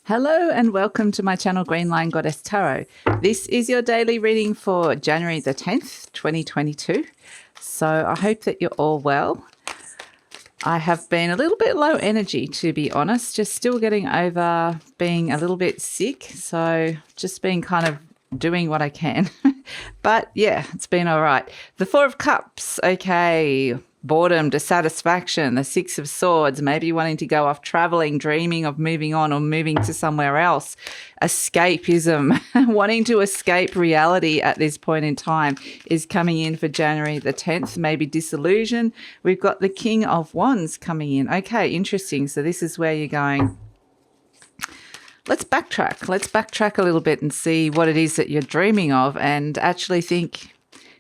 Hello and welcome to my channel GreenLion Goddess Tarot. This is your daily reading for January the 10th, 2022. So I hope that you're all well. I have been a little bit low energy, to be honest, just still getting over being a little bit sick. So just been kind of doing what I can. But yeah, it's been all right. The Four of Cups, okay. Boredom, dissatisfaction, the Six of Swords, maybe wanting to go off traveling, dreaming of moving on or moving to somewhere else. Escapism, wanting to escape reality at this point in time is coming in for January the 10th, maybe disillusion. We've got the King of Wands coming in. Okay, interesting. So this is where you're going. Let's backtrack. Let's backtrack a little bit and see what it is that you're dreaming of and actually think,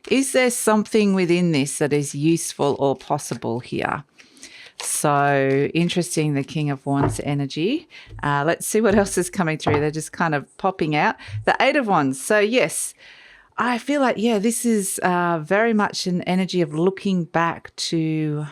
is there something within this that is useful or possible here? So interesting, the King of Wands energy. Let's see what else is coming through. They're just kind of popping out. The Eight of Wands. So yes, I feel like, yeah, this is very much an energy of looking back to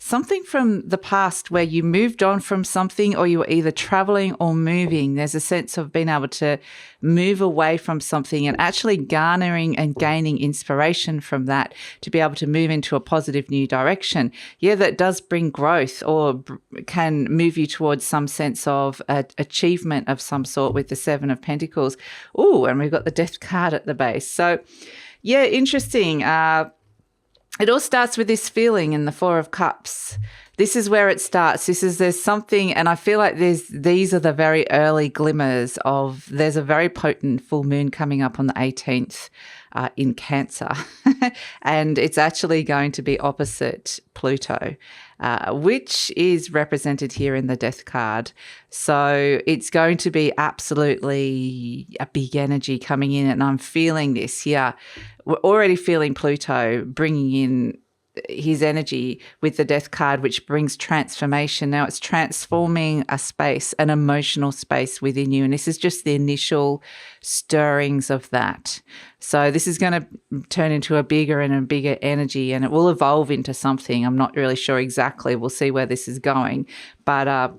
something from the past where you moved on from something or you were either traveling or moving. There's a sense of being able to move away from something and actually garnering and gaining inspiration from that to be able to move into a positive new direction. Yeah, that does bring growth or can move you towards some sense of achievement of some sort with the Seven of Pentacles. Oh, and we've got the Death card at the base. So yeah, interesting. It all starts with this feeling in the Four of Cups. This is where it starts. There's something, and I feel like these are the very early glimmers of, there's a very potent full moon coming up on the 18th in Cancer. And it's actually going to be opposite Pluto, which is represented here in the Death card. So it's going to be absolutely a big energy coming in, and I'm feeling this here. We're already feeling Pluto bringing in his energy with the Death card, which brings transformation. Now it's transforming a space, an emotional space within you. And this is just the initial stirrings of that. So this is going to turn into a bigger and a bigger energy, and it will evolve into something. I'm not really sure exactly. We'll see where this is going. But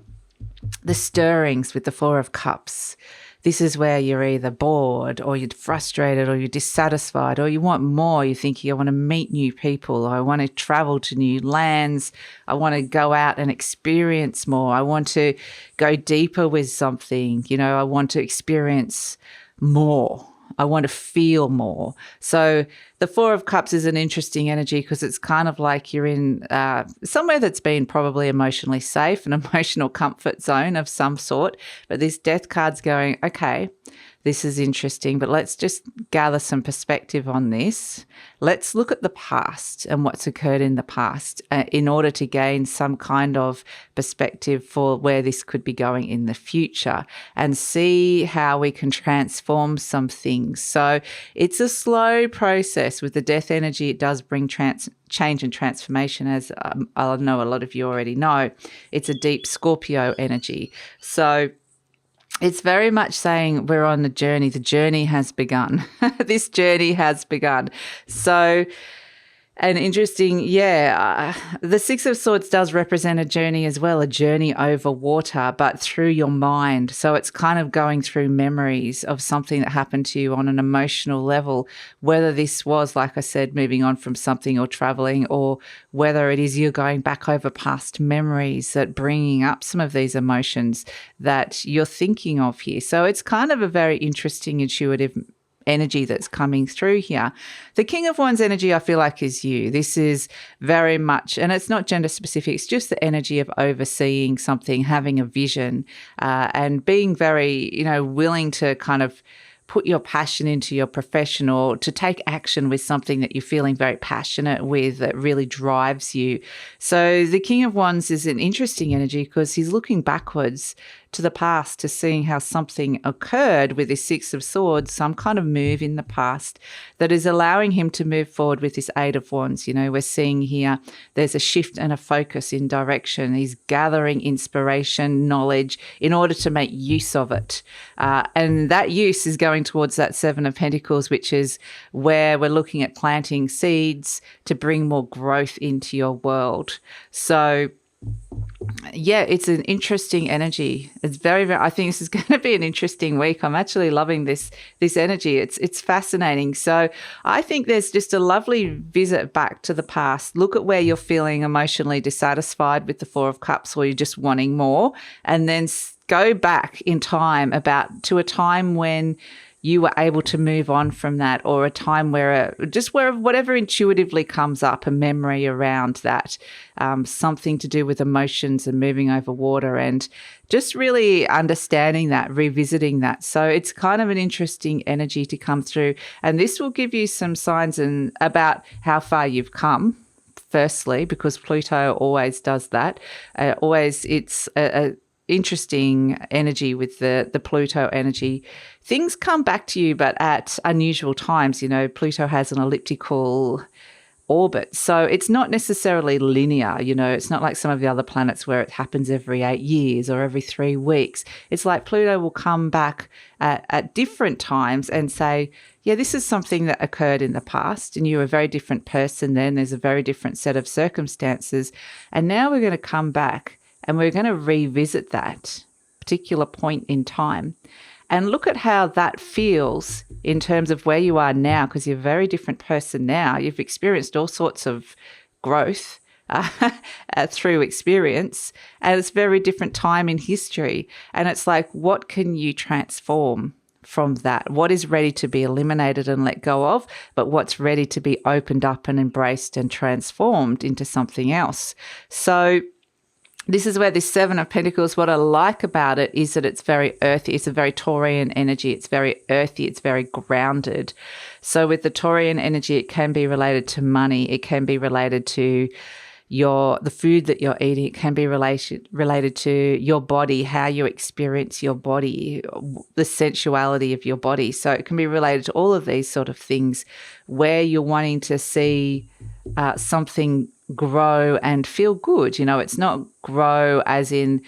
the stirrings with the Four of Cups, this is where you're either bored or you're frustrated or you're dissatisfied or you want more. You're thinking, I want to meet new people. I want to travel to new lands. I want to go out and experience more. I want to go deeper with something. You know, I want to experience more. I want to feel more. So the Four of Cups is an interesting energy because it's kind of like you're in somewhere that's been probably emotionally safe, an emotional comfort zone of some sort. But this Death card's going, okay, this is interesting, but let's just gather some perspective on this. Let's look at the past and what's occurred in the past in order to gain some kind of perspective for where this could be going in the future and see how we can transform some things. So it's a slow process. With the Death energy, it does bring change and transformation, as I know a lot of you already know. It's a deep Scorpio energy. So it's very much saying we're on the journey. The journey has begun. This journey has begun. So, and interesting, yeah, the Six of Swords does represent a journey as well, a journey over water, but through your mind. So it's kind of going through memories of something that happened to you on an emotional level, whether this was, like I said, moving on from something or traveling, or whether it is you're going back over past memories that bringing up some of these emotions that you're thinking of here. So it's kind of a very interesting, intuitive energy that's coming through here. The King of Wands energy, I feel like, is you. This is very much, and it's not gender specific, it's just the energy of overseeing something, having a vision, and being very, willing to kind of put your passion into your profession or to take action with something that you're feeling very passionate with that really drives you. So the King of Wands is an interesting energy because he's looking backwards to the past to seeing how something occurred with this Six of Swords, some kind of move in the past that is allowing him to move forward with this Eight of Wands. We're seeing here there's a shift and a focus in direction. He's gathering inspiration, knowledge in order to make use of it. And that use is going towards that Seven of Pentacles, which is where we're looking at planting seeds to bring more growth into your world. So yeah, it's an interesting energy. It's very, very, I think this is going to be an interesting week. I'm actually loving this energy. It's fascinating. So I think there's just a lovely visit back to the past. Look at where you're feeling emotionally dissatisfied with the Four of Cups, or you're just wanting more, and then go back in time to a time when you were able to move on from that, or a time where whatever intuitively comes up, a memory around that, something to do with emotions and moving over water, and just really understanding that, revisiting that. So it's kind of an interesting energy to come through. And this will give you some signs about how far you've come, firstly, because Pluto always does that. It's a interesting energy with the Pluto energy. Things come back to you, but at unusual times. Pluto has an elliptical orbit, so it's not necessarily linear. It's not like some of the other planets where it happens every 8 years or every 3 weeks. It's like Pluto will come back at different times and say, yeah, this is something that occurred in the past, and you were a very different person then. There's a very different set of circumstances, and now we're going to come back and we're going to revisit that particular point in time and look at how that feels in terms of where you are now, because you're a very different person now. You've experienced all sorts of growth through experience, and it's a very different time in history. And it's like, what can you transform from that? What is ready to be eliminated and let go of, but what's ready to be opened up and embraced and transformed into something else? So this is where this Seven of Pentacles, what I like about it is that it's very earthy. It's a very Taurian energy. It's very earthy. It's very grounded. So with the Taurian energy, it can be related to money. It can be related to the food that you're eating. It can be related to your body, how you experience your body, the sensuality of your body. So it can be related to all of these sort of things where you're wanting to see something grow and feel good. It's not grow as in,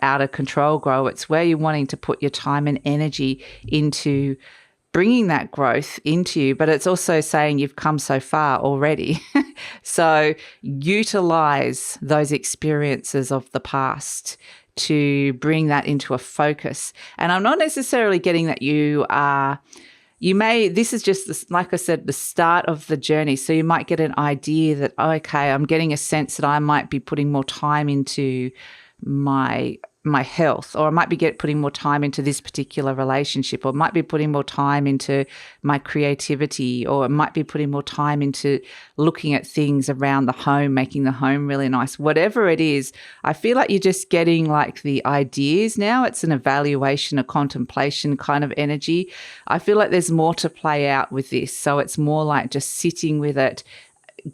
out of control grow. It's where you're wanting to put your time and energy into bringing that growth into you, but it's also saying you've come so far already. So utilize those experiences of the past to bring that into a focus. And I'm not necessarily getting that this is just, like I said, the start of the journey. So you might get an idea that, okay, I'm getting a sense that I might be putting more time into my health, or I might be putting more time into this particular relationship, or might be putting more time into my creativity, or I might be putting more time into looking at things around the home, making the home really nice. Whatever it is, I feel like you're just getting like the ideas now. It's an evaluation, a contemplation kind of energy. I feel like there's more to play out with this. So it's more like just sitting with it,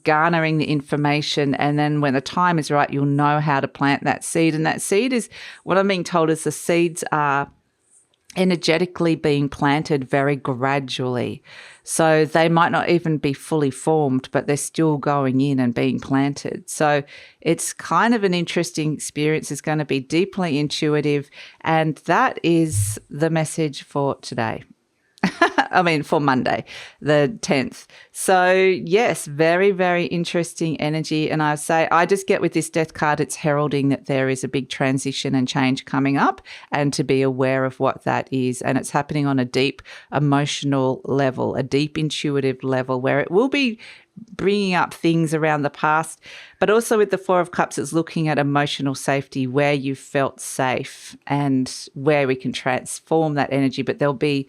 garnering the information, and then when the time is right, you'll know how to plant that seed. And that seed is, what I'm being told is, the seeds are energetically being planted very gradually. So they might not even be fully formed, but they're still going in and being planted. So it's kind of an interesting experience. It's going to be deeply intuitive. And that is the message for today. For Monday, the 10th. So yes, very, very interesting energy. And I just get with this Death card, it's heralding that there is a big transition and change coming up, and to be aware of what that is. And it's happening on a deep emotional level, a deep intuitive level, where it will be bringing up things around the past. But also with the Four of Cups, it's looking at emotional safety, where you felt safe and where we can transform that energy. But there'll be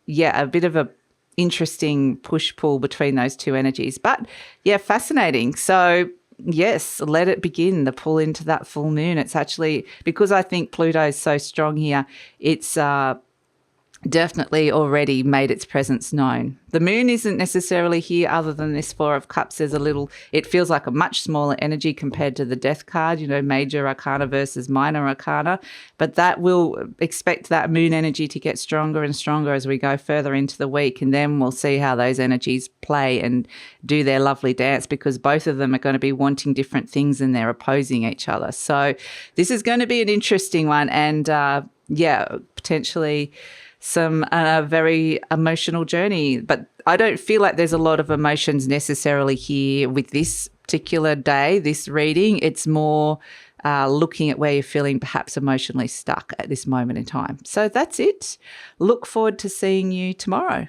a bit of a interesting push-pull between those two energies. But yeah, fascinating. So yes, let it begin, the pull into that full moon. It's actually, because I think Pluto is so strong here, it's definitely already made its presence known. The moon isn't necessarily here other than this Four of Cups. It feels like a much smaller energy compared to the Death card, major arcana versus minor arcana. But that will expect that moon energy to get stronger and stronger as we go further into the week. And then we'll see how those energies play and do their lovely dance, because both of them are going to be wanting different things and they're opposing each other. So this is going to be an interesting one, and potentially some very emotional journey. But I don't feel like there's a lot of emotions necessarily here with this particular day, this reading. It's more looking at where you're feeling perhaps emotionally stuck at this moment in time. So that's it. Look forward to seeing you tomorrow.